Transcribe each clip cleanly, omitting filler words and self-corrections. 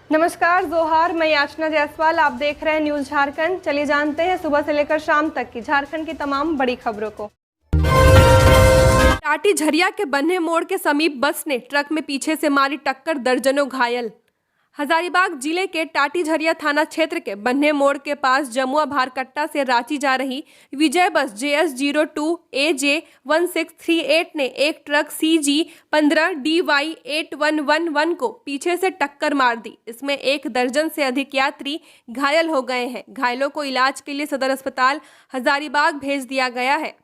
नमस्कार, जोहार। मैं याचना जायसवाल, आप देख रहे हैं न्यूज झारखंड। चलिए जानते हैं सुबह से लेकर शाम तक की झारखंड की तमाम बड़ी खबरों को। टाटी झरिया के बन्हे मोड़ के समीप बस ने ट्रक में पीछे से मारी टक्कर, दर्जनों घायल। हजारीबाग जिले के टाटी झरिया थाना क्षेत्र के बन्हे मोड़ के पास जमुआ भारकट्टा से रांची जा रही विजय बस JS02 AJ1638 ने एक ट्रक CG15 DY 8111 को पीछे से टक्कर मार दी। इसमें 1 दर्जन से अधिक यात्री घायल हो गए हैं। घायलों को इलाज के लिए सदर अस्पताल हजारीबाग भेज दिया गया है।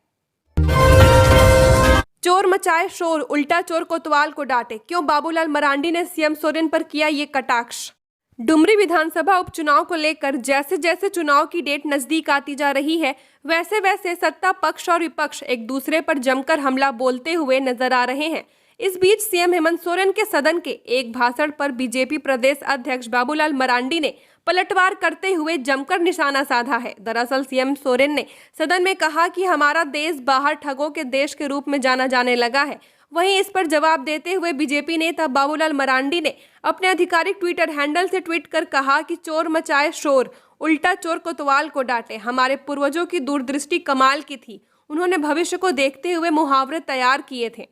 चोर मचाए शोर, उल्टा चोर कोतवाल को डांटे, क्यों बाबूलाल मरांडी ने CM सोरेन पर किया ये कटाक्ष। डुमरी विधानसभा उपचुनाव को लेकर जैसे जैसे चुनाव की डेट नजदीक आती जा रही है, वैसे वैसे सत्ता पक्ष और विपक्ष एक दूसरे पर जमकर हमला बोलते हुए नजर आ रहे हैं। इस बीच CM हेमंत सोरेन के सदन के एक भाषण पर बीजेपी प्रदेश अध्यक्ष बाबूलाल मरांडी ने पलटवार करते हुए जमकर निशाना साधा है। दरअसल CM सोरेन ने सदन में कहा कि हमारा देश बाहर ठगों के देश के रूप में जाना जाने लगा है। वहीं इस पर जवाब देते हुए बीजेपी नेता बाबूलाल मरांडी ने अपने आधिकारिक ट्विटर हैंडल से ट्वीट कर कहा कि चोर मचाए शोर, उल्टा चोर कोतवाल को डांटे। हमारे पूर्वजों की दूरदृष्टि कमाल की थी, उन्होंने भविष्य को देखते हुए मुहावरे तैयार किए थे।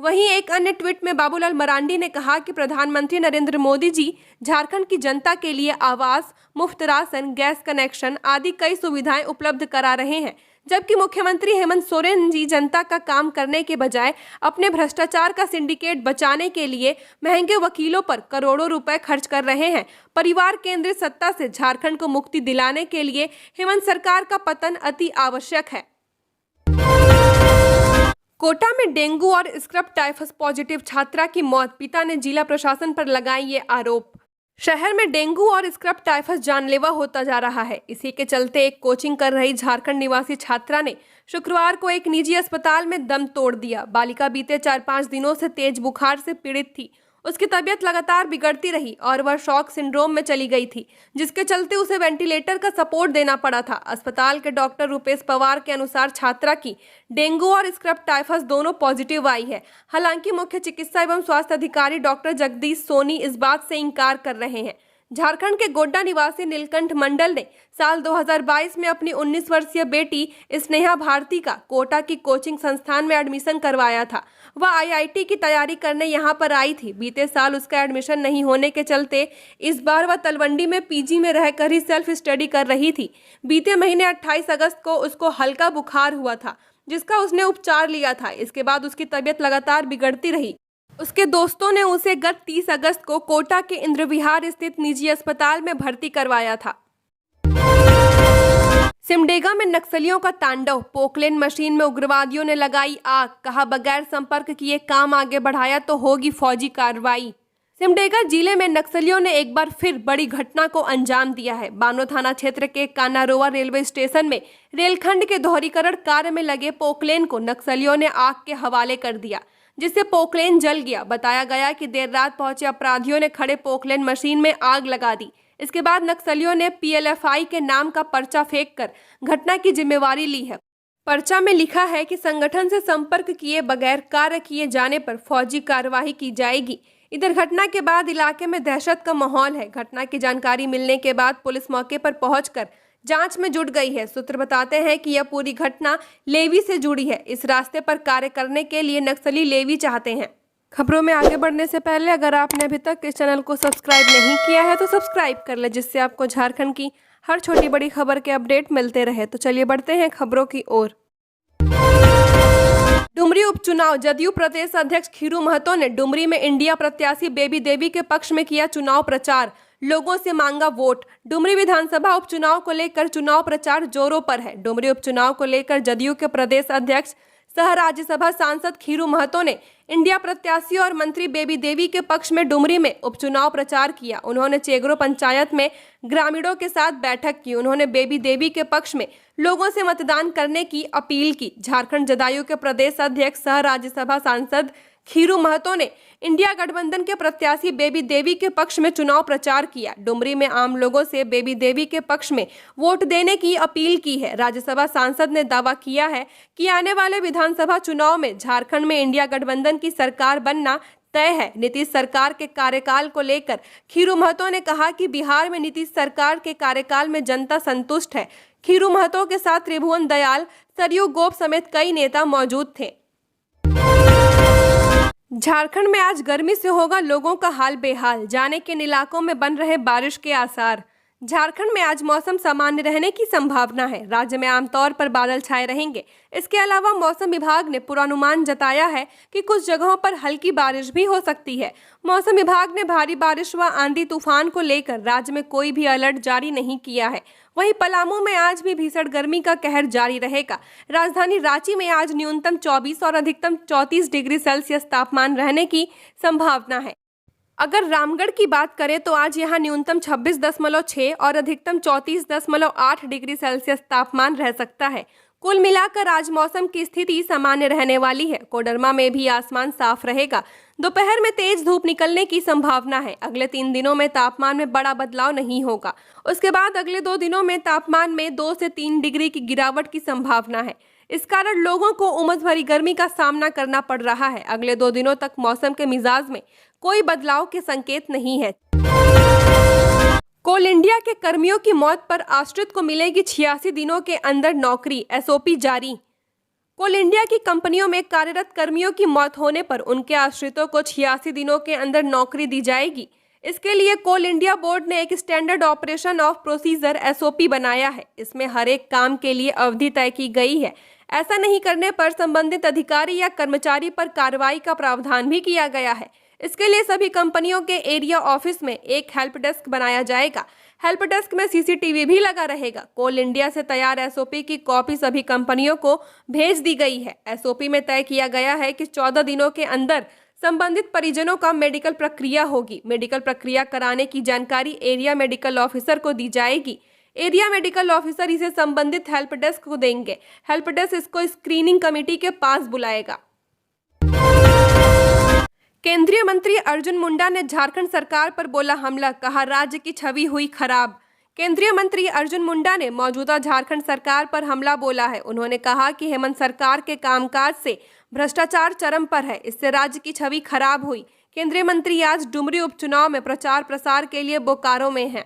वहीं एक अन्य ट्वीट में बाबूलाल मरांडी ने कहा कि प्रधानमंत्री नरेंद्र मोदी जी झारखंड की जनता के लिए आवास, मुफ्त राशन, गैस कनेक्शन आदि कई सुविधाएं उपलब्ध करा रहे हैं, जबकि मुख्यमंत्री हेमंत सोरेन जी जनता का काम करने के बजाय अपने भ्रष्टाचार का सिंडिकेट बचाने के लिए महंगे वकीलों पर करोड़ों रुपए खर्च कर रहे हैं। परिवार केंद्रित सत्ता से झारखंड को मुक्ति दिलाने के लिए हेमंत सरकार का पतन अति आवश्यक है। कोटा में डेंगू और स्क्रब टाइफस पॉजिटिव छात्रा की मौत, पिता ने जिला प्रशासन पर लगाए ये आरोप। शहर में डेंगू और स्क्रब टाइफस जानलेवा होता जा रहा है। इसी के चलते एक कोचिंग कर रही झारखंड निवासी छात्रा ने शुक्रवार को एक निजी अस्पताल में दम तोड़ दिया। बालिका बीते 4-5 दिनों से तेज बुखार से पीड़ित थी। उसकी तबीयत लगातार बिगड़ती रही और वह शॉक सिंड्रोम में चली गई थी, जिसके चलते उसे वेंटिलेटर का सपोर्ट देना पड़ा था। अस्पताल के डॉक्टर रुपेश पवार के अनुसार छात्रा की डेंगू और स्क्रब टाइफस दोनों पॉजिटिव आई है। हालांकि मुख्य चिकित्सा एवं स्वास्थ्य अधिकारी डॉक्टर जगदीश सोनी इस बात से इंकार कर रहे हैं। झारखंड के गोड्डा निवासी नीलकंठ मंडल ने साल 2022 में अपनी 19 वर्षीय बेटी स्नेहा भारती का कोटा की कोचिंग संस्थान में एडमिशन करवाया था। वह IIT की तैयारी करने यहां पर आई थी। बीते साल उसका एडमिशन नहीं होने के चलते इस बार वह तलवंडी में PG में रहकर ही सेल्फ स्टडी कर रही थी। बीते महीने 28 अगस्त को उसको हल्का बुखार हुआ था, जिसका उसने उपचार लिया था। इसके बाद उसकी तबीयत लगातार बिगड़ती रही। उसके दोस्तों ने उसे गत 30 अगस्त को कोटा के इंद्र विहार स्थित निजी अस्पताल में भर्ती करवाया था। सिमडेगा में नक्सलियों का तांडव, पोकलेन मशीन में उग्रवादियों ने लगाई आग, कहा बगैर संपर्क किए काम आगे बढ़ाया तो होगी फौजी कार्रवाई। सिमडेगा जिले में नक्सलियों ने एक बार फिर बड़ी घटना को अंजाम दिया है। बानो थाना क्षेत्र के कानारोवा रेलवे स्टेशन में रेलखंड के दोहरीकरण कार्य में लगे पोकलेन को नक्सलियों ने आग के हवाले कर दिया, जिससे पोकलेन जल गया। बताया गया कि देर रात पहुंचे अपराधियों ने खड़े पोकलेन मशीन में आग लगा दी। इसके बाद नक्सलियों ने PLFI के नाम का पर्चा फेंककर घटना की जिम्मेवारी ली है। पर्चा में लिखा है कि संगठन से संपर्क किए बगैर कार्य किए जाने पर फौजी कार्यवाही की जाएगी। इधर घटना के बाद इलाके में दहशत का माहौल है। घटना की जानकारी मिलने के बाद पुलिस मौके पर पहुंचकर जांच में जुट गई है। सूत्र बताते हैं कि यह पूरी घटना लेवी से जुड़ी है। इस रास्ते पर कार्य करने के लिए नक्सली लेवी चाहते हैं। खबरों में आगे बढ़ने से पहले अगर आपने अभी तक इस चैनल को सब्सक्राइब नहीं किया है तो सब्सक्राइब कर ले, जिससे आपको झारखंड की हर छोटी बड़ी खबर के अपडेट मिलते रहे। तो चलिए बढ़ते हैं खबरों की ओर। डुमरी उपचुनाव, जदयू प्रदेश अध्यक्ष खीरू महतो ने डुमरी में इंडिया प्रत्याशी बेबी देवी के पक्ष में किया चुनाव प्रचार, लोगों से मांगा वोट। डुमरी विधानसभा उपचुनाव को लेकर चुनाव प्रचार जोरों पर है। डुमरी उपचुनाव को लेकर जदयू के प्रदेश अध्यक्ष सह राज्यसभा सांसद खीरू महतो ने इंडिया प्रत्याशी और मंत्री बेबी देवी के पक्ष में डुमरी में उपचुनाव प्रचार किया। उन्होंने चेगरो पंचायत में ग्रामीणों के साथ बैठक की। उन्होंने बेबी देवी के पक्ष में लोगों से मतदान करने की अपील की। झारखंड जदयू के प्रदेश अध्यक्ष सह राज्यसभा सांसद खीरू महतो ने इंडिया गठबंधन के प्रत्याशी बेबी देवी के पक्ष में चुनाव प्रचार किया। डुमरी में आम लोगों से बेबी देवी के पक्ष में वोट देने की अपील की है। राज्यसभा सांसद ने दावा किया है कि आने वाले विधानसभा चुनाव में झारखंड में इंडिया गठबंधन की सरकार बनना तय है। नीतीश सरकार के कार्यकाल को लेकर खीरू महतो ने कहा कि बिहार में नीतीश सरकार के कार्यकाल में जनता संतुष्ट है। खीरू महतो के साथ त्रिभुवन दयाल, सरयू गोप समेत कई नेता मौजूद थे। झारखंड में आज गर्मी से होगा लोगों का हाल बेहाल, जाने किन इलाकों में बन रहे बारिश के आसार। झारखंड में आज मौसम सामान्य रहने की संभावना है। राज्य में आमतौर पर बादल छाए रहेंगे। इसके अलावा मौसम विभाग ने पूर्वानुमान जताया है कि कुछ जगहों पर हल्की बारिश भी हो सकती है। मौसम विभाग ने भारी बारिश व आंधी तूफान को लेकर राज्य में कोई भी अलर्ट जारी नहीं किया है। वहीं पलामू में आज भी भीषण गर्मी का कहर जारी रहेगा। राजधानी रांची में आज न्यूनतम 24 और अधिकतम 34 डिग्री सेल्सियस तापमान रहने की संभावना है। अगर रामगढ़ की बात करें तो आज यहां न्यूनतम 26.6 और अधिकतम 34.8 डिग्री सेल्सियस तापमान रह सकता है। कुल मिलाकर आज मौसम की स्थिति सामान्य रहने वाली है। कोडरमा में भी आसमान साफ रहेगा। दोपहर में तेज धूप निकलने की संभावना है। अगले 3 दिनों में तापमान में बड़ा बदलाव नहीं होगा। उसके बाद अगले 2 दिनों में तापमान में 2 से 3 डिग्री की गिरावट की संभावना है। इस कारण लोगों को उमस भरी गर्मी का सामना करना पड़ रहा है। अगले 2 दिनों तक मौसम के मिजाज में कोई बदलाव के संकेत नहीं है। कोल इंडिया के कर्मियों की मौत पर आश्रित को मिलेगी 86 दिनों के अंदर नौकरी, एसओपी जारी। कोल इंडिया की कंपनियों में कार्यरत कर्मियों की मौत होने पर उनके आश्रितों को 86 दिनों के अंदर नौकरी दी जाएगी। इसके लिए कोल इंडिया बोर्ड ने एक standard operation of procedure SOP बनाया है। इसमें हर एक काम के लिए अवधि तय की गई है। ऐसा नहीं करने पर संबंधित अधिकारी या कर्मचारी पर कार्रवाई का प्रावधान भी किया गया है। इसके लिए सभी कंपनियों के एरिया ऑफिस में एक हेल्प डेस्क बनाया जाएगा। हेल्प डेस्क में सीसीटीवी भी लगा रहेगा। कोल इंडिया से तैयार एसओपी की कॉपी सभी कंपनियों को भेज दी गई है। एसओपी में तय किया गया है कि 14 दिनों के अंदर संबंधित परिजनों का मेडिकल प्रक्रिया होगी। मेडिकल प्रक्रिया कराने की जानकारी एरिया मेडिकल ऑफिसर को दी जाएगी। एरिया मेडिकल ऑफिसर इसे संबंधित हेल्प डेस्क को देंगे। हेल्प डेस्क इसको स्क्रीनिंग कमेटी के पास बुलाएगा। केंद्रीय मंत्री अर्जुन मुंडा ने झारखंड सरकार पर बोला हमला, कहा राज्य की छवि हुई खराब। केंद्रीय मंत्री अर्जुन मुंडा ने मौजूदा झारखंड सरकार पर हमला बोला है। उन्होंने कहा कि हेमंत सरकार के कामकाज से भ्रष्टाचार चरम पर है, इससे राज्य की छवि खराब हुई। केंद्रीय मंत्री आज डुमरी उपचुनाव में प्रचार प्रसार के लिए बोकारो में हैं।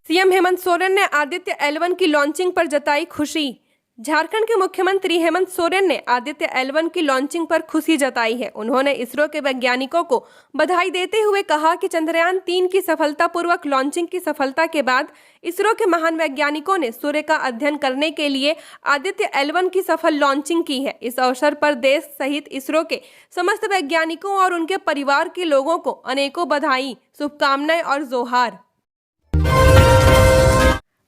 सीएम हेमंत सोरेन ने आदित्य L1 की लॉन्चिंग पर जताई खुशी। झारखंड के मुख्यमंत्री हेमंत सोरेन ने आदित्य L1 की लॉन्चिंग पर खुशी जताई है। उन्होंने इसरो के वैज्ञानिकों को बधाई देते हुए कहा कि चंद्रयान 3 की सफलतापूर्वक लॉन्चिंग की सफलता के बाद इसरो के महान वैज्ञानिकों ने सूर्य का अध्ययन करने के लिए आदित्य L1 की सफल लॉन्चिंग की है। इस अवसर पर देश सहित इसरो के समस्त वैज्ञानिकों और उनके परिवार के लोगों को अनेकों बधाई, शुभकामनाएं और जोहार।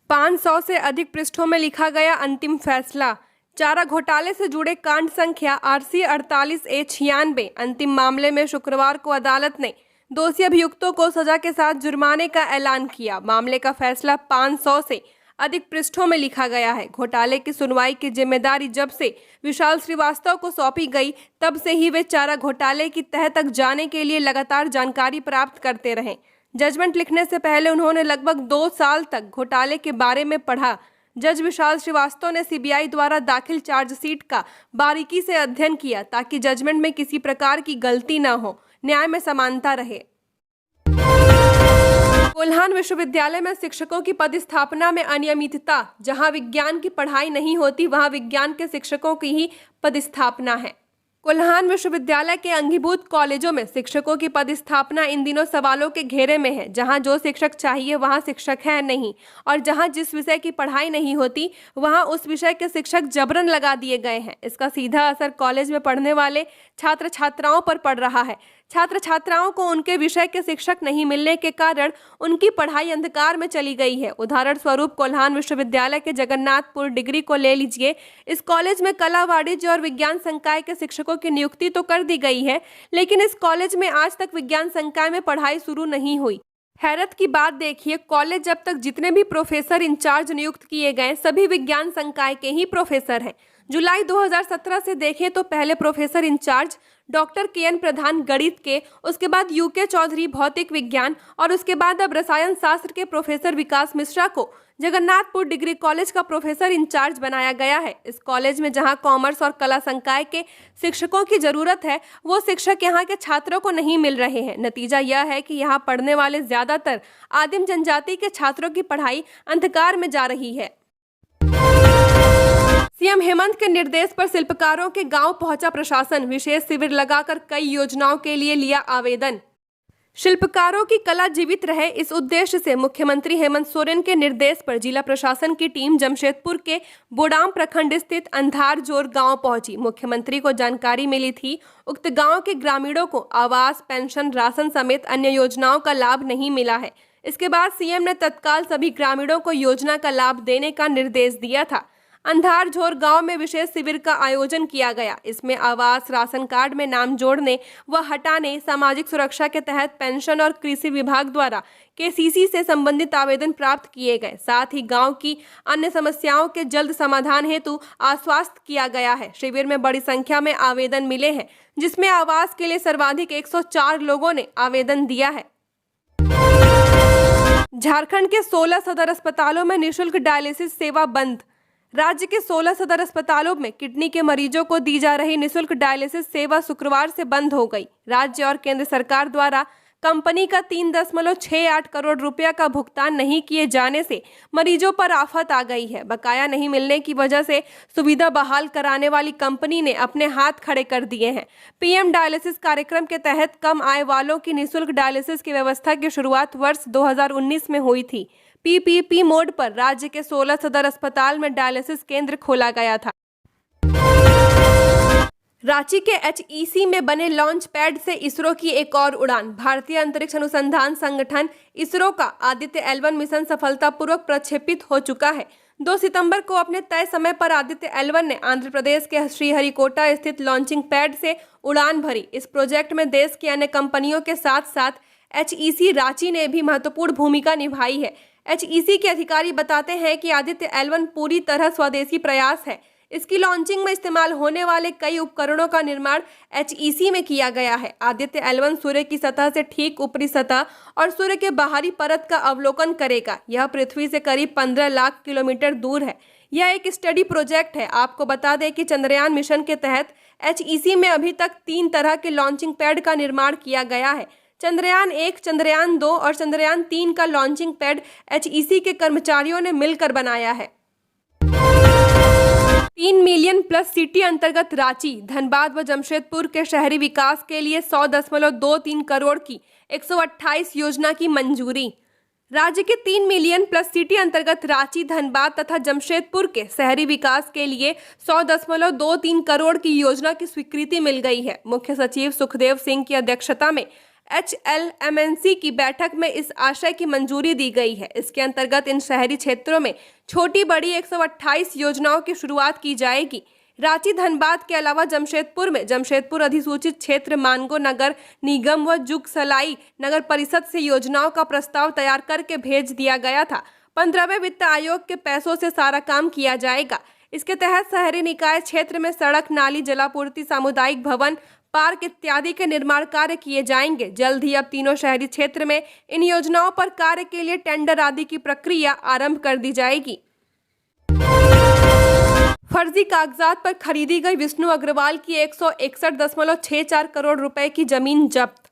500 से अधिक पृष्ठों में लिखा गया अंतिम फैसला। चारा घोटाले से जुड़े कांड संख्या RC 48A96 अंतिम मामले में शुक्रवार को अदालत ने दोषी अभियुक्तों को सजा के साथ जुर्माने का ऐलान किया। मामले का फैसला 500 से अधिक पृष्ठों में लिखा गया है। घोटाले की सुनवाई की जिम्मेदारी जब से विशाल श्रीवास्तव को सौंपी गई, तब से ही वे चारा घोटाले की तह तक जाने के लिए लगातार जानकारी प्राप्त करते रहे। जजमेंट लिखने से पहले उन्होंने लगभग 2 साल तक घोटाले के बारे में पढ़ा। जज विशाल श्रीवास्तव ने सीबीआई द्वारा दाखिल चार्जशीट का बारीकी से अध्ययन किया ताकि जजमेंट में किसी प्रकार की गलती न हो, न्याय में समानता रहे। कोल्हान विश्वविद्यालय में शिक्षकों की पदस्थापना में अनियमितता। जहां विज्ञान की पढ़ाई नहीं होती, वहां विज्ञान के शिक्षकों की ही पदस्थापना है। कोल्हान विश्वविद्यालय के अंगीभूत कॉलेजों में शिक्षकों की पदस्थापना इन दिनों सवालों के घेरे में है। जहां जो शिक्षक चाहिए वहां शिक्षक है नहीं, और जहां जिस विषय की पढ़ाई नहीं होती वहां उस विषय के शिक्षक जबरन लगा दिए गए हैं। इसका सीधा असर कॉलेज में पढ़ने वाले छात्र छात्राओं पर पड़ रहा है। छात्र छात्राओं को उनके विषय के शिक्षक नहीं मिलने के कारण उनकी पढ़ाई अंधकार में चली गई है। उदाहरण स्वरूप कोल्हान विश्वविद्यालय के जगन्नाथपुर डिग्री को ले लीजिए। इस कॉलेज में कला, वाणिज्य और विज्ञान संकाय के शिक्षकों की नियुक्ति तो कर दी गई है, लेकिन इस कॉलेज में आज तक विज्ञान संकाय में पढ़ाई शुरू नहीं हुई। हैरत की बात देखिए, कॉलेज जब तक जितने भी प्रोफेसर इंचार्ज नियुक्त किए गए सभी विज्ञान संकाय के ही प्रोफेसर हैं। जुलाई 2017 से देखें तो पहले प्रोफेसर इंचार्ज डॉक्टर KN प्रधान गणित के, उसके बाद UK चौधरी भौतिक विज्ञान और उसके बाद अब रसायन शास्त्र के प्रोफेसर विकास मिश्रा को जगन्नाथपुर डिग्री कॉलेज का प्रोफेसर इंचार्ज बनाया गया है। इस कॉलेज में जहां कॉमर्स और कला संकाय के शिक्षकों की जरूरत है, वो शिक्षक यहां के छात्रों को नहीं मिल रहे हैं। नतीजा यह है कि यहां पढ़ने वाले ज्यादातर आदिम जनजाति के छात्रों की पढ़ाई अंधकार में जा रही है। सीएम हेमंत के निर्देश पर शिल्पकारों के गांव पहुंचा प्रशासन, विशेष शिविर लगाकर कई योजनाओं के लिए लिया आवेदन। शिल्पकारों की कला जीवित रहे, इस उद्देश्य से मुख्यमंत्री हेमंत सोरेन के निर्देश पर जिला प्रशासन की टीम जमशेदपुर के बोडाम प्रखंड स्थित अंधारजोर गांव पहुंची। मुख्यमंत्री को जानकारी मिली थी उक्त गांव के ग्रामीणों को आवास, पेंशन, राशन समेत अन्य योजनाओं का लाभ नहीं मिला है। इसके बाद सीएम ने तत्काल सभी ग्रामीणों को योजना का लाभ देने का निर्देश दिया था। अंधारझोर गांव में विशेष शिविर का आयोजन किया गया। इसमें आवास, राशन कार्ड में नाम जोड़ने व हटाने, सामाजिक सुरक्षा के तहत पेंशन और कृषि विभाग द्वारा KCC से संबंधित आवेदन प्राप्त किए गए। साथ ही गांव की अन्य समस्याओं के जल्द समाधान हेतु आश्वस्त किया गया है। शिविर में बड़ी संख्या में आवेदन मिले हैं, जिसमें आवास के लिए सर्वाधिक 104 लोगों ने आवेदन दिया है। झारखंड के 16 सदर अस्पतालों में निःशुल्क डायलिसिस सेवा बंद। राज्य के 16 सदर अस्पतालों में किडनी के मरीजों को दी जा रही निःशुल्क डायलिसिस सेवा शुक्रवार से बंद हो गई। राज्य और केंद्र सरकार द्वारा कंपनी का 3.68 करोड़ रुपया का भुगतान नहीं किए जाने से मरीजों पर आफत आ गई है। बकाया नहीं मिलने की वजह से सुविधा बहाल कराने वाली कंपनी ने अपने हाथ खड़े कर दिए हैं। PM डायलिसिस कार्यक्रम के तहत कम आय वालों की निःशुल्क डायलिसिस की व्यवस्था की शुरुआत वर्ष 2019 में हुई थी। PPP मोड पर राज्य के 16 सदर अस्पताल में डायलिसिस केंद्र खोला गया था। रांची के HEC में बने लॉन्च पैड से इसरो की एक और उड़ान। भारतीय अंतरिक्ष अनुसंधान संगठन इसरो का आदित्य L1 मिशन सफलतापूर्वक प्रक्षेपित हो चुका है। 2 सितंबर को अपने तय समय पर आदित्य L1 ने आंध्र प्रदेश के श्रीहरिकोटा स्थित लॉन्चिंग पैड से उड़ान भरी। इस प्रोजेक्ट में देश की अन्य कंपनियों के साथ साथ HEC रांची ने भी महत्वपूर्ण भूमिका निभाई है। HEC के अधिकारी बताते हैं कि आदित्य L1 पूरी तरह स्वदेशी प्रयास है। इसकी लॉन्चिंग में इस्तेमाल होने वाले कई उपकरणों का निर्माण HEC में किया गया है। आदित्य L1 सूर्य की सतह से ठीक ऊपरी सतह और सूर्य के बाहरी परत का अवलोकन करेगा। यह पृथ्वी से करीब 15 लाख किलोमीटर दूर है। यह एक स्टडी प्रोजेक्ट है। आपको बता दें कि चंद्रयान मिशन के तहत HEC में अभी तक 3 तरह के लॉन्चिंग पैड का निर्माण किया गया है। चंद्रयान 1, चंद्रयान 2 और चंद्रयान 3 का लॉन्चिंग पैड HEC के कर्मचारियों ने मिलकर बनाया है। 3 मिलियन प्लस सिटी अंतर्गत रांची, धनबाद व जमशेदपुर के शहरी विकास के लिए 100.23 करोड़ की 128 योजना की मंजूरी। राज्य के 3 मिलियन प्लस सिटी अंतर्गत रांची, धनबाद तथा जमशेदपुर के शहरी विकास के लिए 100.23 करोड़ की योजना की स्वीकृति मिल गई है। मुख्य सचिव सुखदेव सिंह की अध्यक्षता में HLMNC की बैठक में इस आशय की मंजूरी दी गई है। इसके अंतर्गत इन शहरी क्षेत्रों में छोटी बड़ी 128 योजनाओं की शुरुआत की जाएगी। रांची, धनबाद के अलावा जमशेदपुर में जमशेदपुर अधिसूचित क्षेत्र, मानगो नगर निगम व जुगसलाई नगर परिषद से योजनाओं का प्रस्ताव तैयार करके भेज दिया गया था। 15वें वित्त आयोग के पैसों से सारा काम किया जाएगा। इसके तहत शहरी निकाय क्षेत्र में सड़क, नाली, जलापूर्ति, सामुदायिक भवन, पार्क इत्यादि के निर्माण कार्य किए जाएंगे। जल्द ही अब तीनों शहरी क्षेत्र में इन योजनाओं पर कार्य के लिए टेंडर आदि की प्रक्रिया आरंभ कर दी जाएगी। फर्जी कागजात पर खरीदी गई विष्णु अग्रवाल की 161.64 करोड़ रुपए की जमीन जब्त।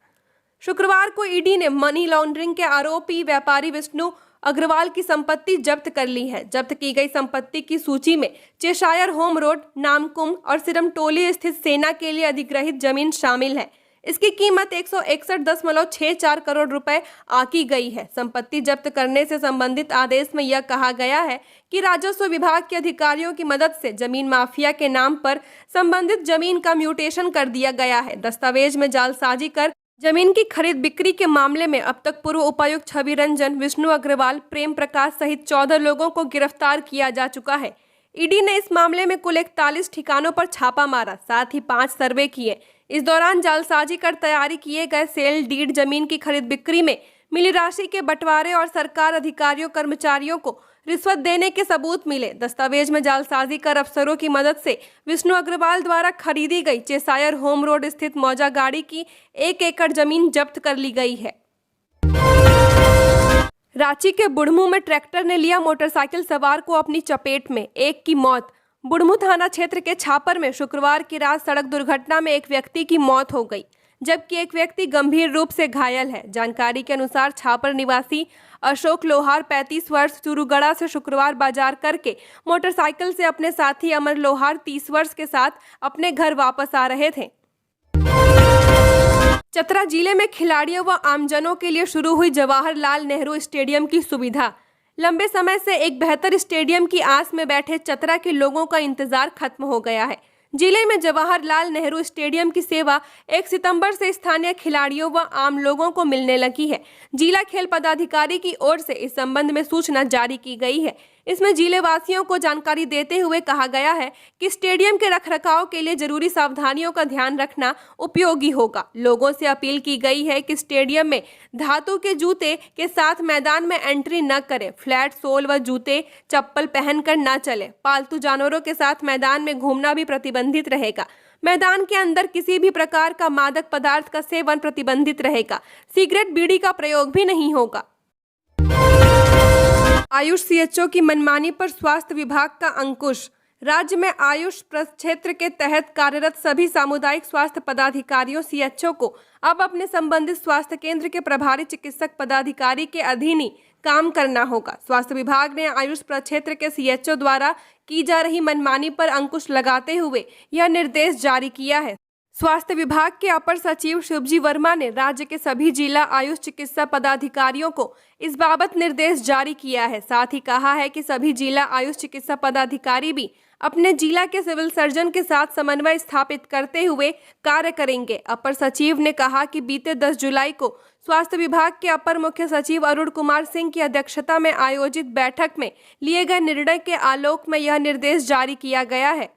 शुक्रवार को ईडी ने मनी लॉन्ड्रिंग के आरोपी व्यापारी विष्णु अग्रवाल की संपत्ति जब्त कर ली है। जब्त की गई संपत्ति की सूची में चेशायर होम रोड, नामकुम और सिरमटोली स्थित सेना के लिए अधिग्रहित जमीन शामिल है। इसकी कीमत 161.64 करोड़ रुपए आकी गई है। संपत्ति जब्त करने से संबंधित आदेश में यह कहा गया है कि राजस्व विभाग के अधिकारियों की मदद से जमीन माफिया के नाम पर संबंधित जमीन का म्यूटेशन कर दिया गया है। दस्तावेज में जालसाजी कर जमीन की खरीद बिक्री के मामले में अब तक पूर्व उपायुक्त छवि रंजन, विष्णु अग्रवाल, प्रेम प्रकाश सहित 14 लोगों को गिरफ्तार किया जा चुका है। ईडी ने इस मामले में कुल 41 ठिकानों पर छापा मारा, साथ ही 5 सर्वे किए। इस दौरान जालसाजी कर तैयारी किए गए सेल डीड, जमीन की खरीद बिक्री में मिली राशि के बंटवारे और सरकार अधिकारियों कर्मचारियों को रिश्वत देने के सबूत मिले। दस्तावेज में जालसाजी कर अफसरों की मदद से विष्णु अग्रवाल द्वारा खरीदी गई चेसायर होम रोड स्थित मौजा गाड़ी की 1 एकड़ जमीन जब्त कर ली गई है। रांची के बुढ़मू में ट्रैक्टर ने लिया मोटरसाइकिल सवार को अपनी चपेट में, एक की मौत। बुढ़मू थाना क्षेत्र के छापर में शुक्रवार की रात सड़क दुर्घटना में एक व्यक्ति की मौत हो गई, जबकि एक व्यक्ति गंभीर रूप से घायल है। जानकारी के अनुसार छापर निवासी अशोक लोहार 35 वर्ष चूरूगढ़ा से शुक्रवार बाजार करके मोटरसाइकिल से अपने साथी अमर लोहार 30 वर्ष के साथ अपने घर वापस आ रहे थे। चतरा जिले में खिलाड़ियों व आमजनों के लिए शुरू हुई जवाहरलाल नेहरू स्टेडियम की सुविधा। लंबे समय से एक बेहतर स्टेडियम की आस में बैठे चतरा के लोगों का इंतजार खत्म हो गया है। जिले में जवाहरलाल नेहरू स्टेडियम की सेवा 1 सितंबर से स्थानीय खिलाड़ियों व आम लोगों को मिलने लगी है। जिला खेल पदाधिकारी की ओर से इस संबंध में सूचना जारी की गई है। इसमें जिले वासियों को जानकारी देते हुए कहा गया है कि स्टेडियम के रखरखाव के लिए जरूरी सावधानियों का ध्यान रखना उपयोगी होगा। लोगों से अपील की गई है कि स्टेडियम में धातु के जूते के साथ मैदान में एंट्री न करें। फ्लैट सोल व जूते चप्पल पहनकर न चले। पालतू जानवरों के साथ मैदान में घूमना भी प्रतिबंधित रहेगा। मैदान के अंदर किसी भी प्रकार का मादक पदार्थ का सेवन प्रतिबंधित रहेगा। सिगरेट बीड़ी का प्रयोग भी नहीं होगा। आयुष सीएचओ की मनमानी पर स्वास्थ्य विभाग का अंकुश। राज्य में आयुष प्रक्षेत्र के तहत कार्यरत सभी सामुदायिक स्वास्थ्य पदाधिकारियों सीएचओ को अब अपने संबंधित स्वास्थ्य केंद्र के प्रभारी चिकित्सक पदाधिकारी के अधीन ही काम करना होगा। स्वास्थ्य विभाग ने आयुष प्रक्षेत्र के सीएचओ द्वारा की जा रही मनमानी पर अंकुश लगाते हुए यह निर्देश जारी किया है। स्वास्थ्य विभाग के अपर सचिव शिवजी वर्मा ने राज्य के सभी जिला आयुष चिकित्सा पदाधिकारियों को इस बाबत निर्देश जारी किया है। साथ ही कहा है कि सभी जिला आयुष चिकित्सा पदाधिकारी भी अपने जिला के सिविल सर्जन के साथ समन्वय स्थापित करते हुए कार्य करेंगे। अपर सचिव ने कहा कि बीते 10 जुलाई को स्वास्थ्य विभाग के अपर मुख्य सचिव अरुण कुमार सिंह की अध्यक्षता में आयोजित बैठक में लिए गए निर्णय के आलोक में यह निर्देश जारी किया गया है।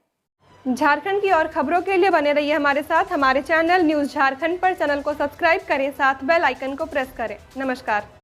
झारखंड की और खबरों के लिए बने रहिए हमारे साथ। हमारे चैनल न्यूज़ झारखंड पर चैनल को सब्सक्राइब करें, साथ बेल आइकन को प्रेस करें। नमस्कार।